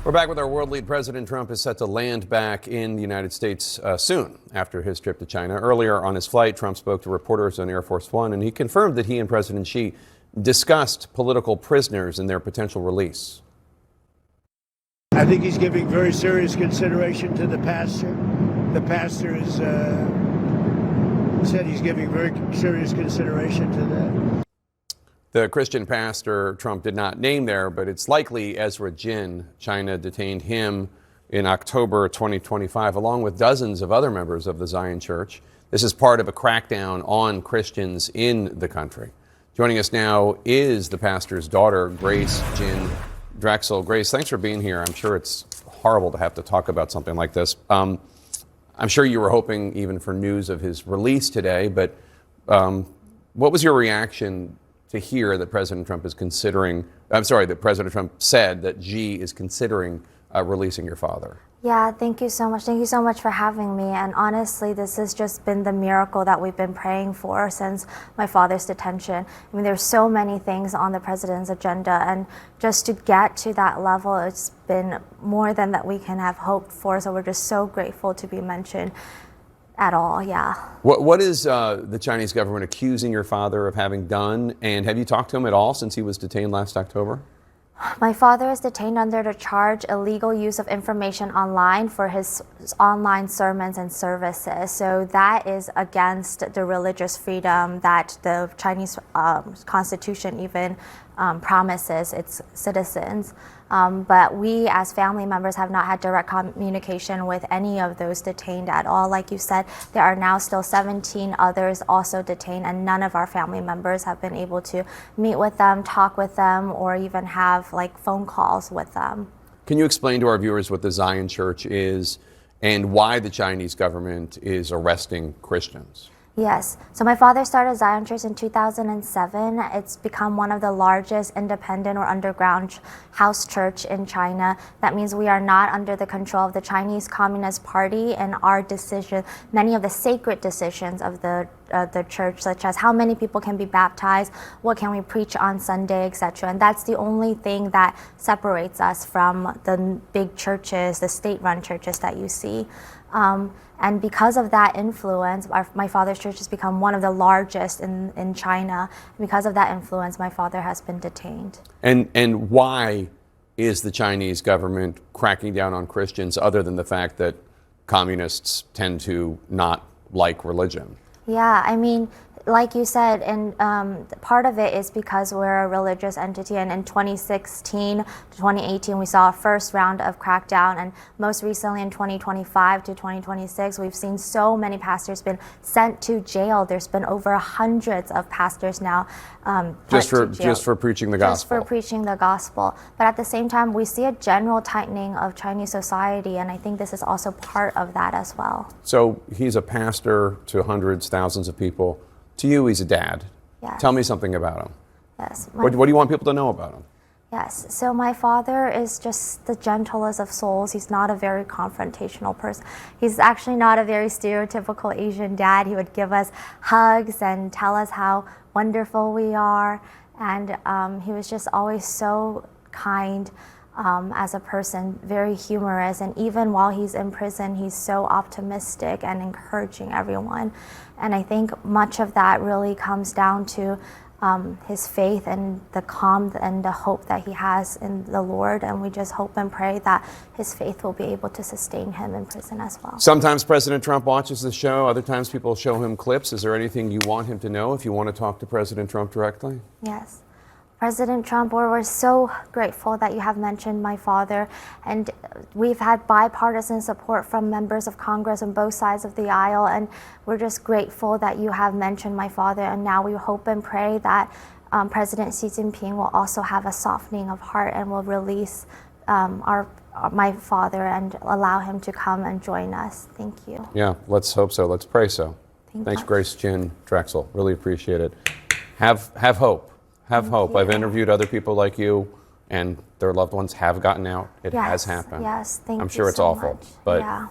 We're back with our world lead. President Trump is set to land back in the United States soon after his trip to China. Earlier on his flight, Trump spoke to reporters on Air Force One, and he confirmed that he and President Xi discussed political prisoners and their potential release. I think he's giving very serious consideration to the pastor. The pastor has said he's giving very serious consideration to that. The Christian pastor Trump did not name there, but it's likely Ezra Jin. China detained him in October 2025, along with dozens of other members of the Zion Church. This is part of a crackdown on Christians in the country. Joining us now is the pastor's daughter, Grace Jin Drexel. Grace, thanks for being here. I'm sure it's horrible to have to talk about something like this. I'm sure you were hoping even for news of his release today, but what was your reaction to hear that President Trump is considering, that President Trump said that Xi is considering releasing your father? Yeah, thank you so much. Thank you so much for having me. And honestly, this has just been the miracle that we've been praying for since my father's detention. I mean, there's so many things on the president's agenda, and just to get to that level, it's been more than that we can have hoped for. So we're just so grateful to be mentioned at all, yeah. What is the Chinese government accusing your father of having done? And have you talked to him at all since he was detained last October? My father is detained under the charge illegal use of information online for his online sermons and services. So that is against the religious freedom that the Chinese Constitution even promises its citizens. But we as family members have not had direct communication with any of those detained at all. Like you said, there are now still 17 others also detained, and none of our family members have been able to meet with them, talk with them, or even have like phone calls with them. Can you explain to our viewers what the Zion Church is and why the Chinese government is arresting Christians? Yes. So my father started Zion Church in 2007. It's become one of the largest independent or underground house church in China. That means we are not under the control of the Chinese Communist Party, and our decision, many of the sacred decisions of the church, such as how many people can be baptized, what can we preach on Sunday, etc. And that's the only thing that separates us from the big churches, the state-run churches that you see. And because of that influence, my father's church has become one of the largest in China. Because of that influence, my father has been detained. And why is the Chinese government cracking down on Christians other than the fact that communists tend to not like religion? Yeah, I mean, like you said, and part of it is because we're a religious entity, and in 2016 to 2018 we saw a first round of crackdown, and most recently in 2025 to 2026 we've seen so many pastors been sent to jail. There's been over hundreds of pastors now just for preaching the gospel. Just for preaching the gospel. But at the same time, we see a general tightening of Chinese society, and I think this is also part of that as well. So he's a pastor to hundreds, thousands of people. To you, he's a dad. Yes. Tell me something about him. Yes. What do you want people to know about him? Yes. So my father is just the gentlest of souls. He's not a very confrontational person. He's actually not a very stereotypical Asian dad. He would give us hugs and tell us how wonderful we are. And he was just always so kind as a person, very humorous. And even while he's in prison, he's so optimistic and encouraging everyone. And I think much of that really comes down to his faith and the calm and the hope that he has in the Lord. And we just hope and pray that his faith will be able to sustain him in prison as well. Sometimes President Trump watches the show. Other times people show him clips. Is there anything you want him to know if you want to talk to President Trump directly? Yes. President Trump, we're so grateful that you have mentioned my father, and we've had bipartisan support from members of Congress on both sides of the aisle, and we're just grateful that you have mentioned my father, and now we hope and pray that President Xi Jinping will also have a softening of heart and will release my father and allow him to come and join us. Thank you. Yeah, let's hope so. Let's pray so. Thanks, you. Grace Jin Drexel. Really appreciate it. Have hope. Have hope. I've interviewed other people like you, and their loved ones have gotten out. It has happened. Yes, thank you. I'm sure it's so awful, much. but yeah.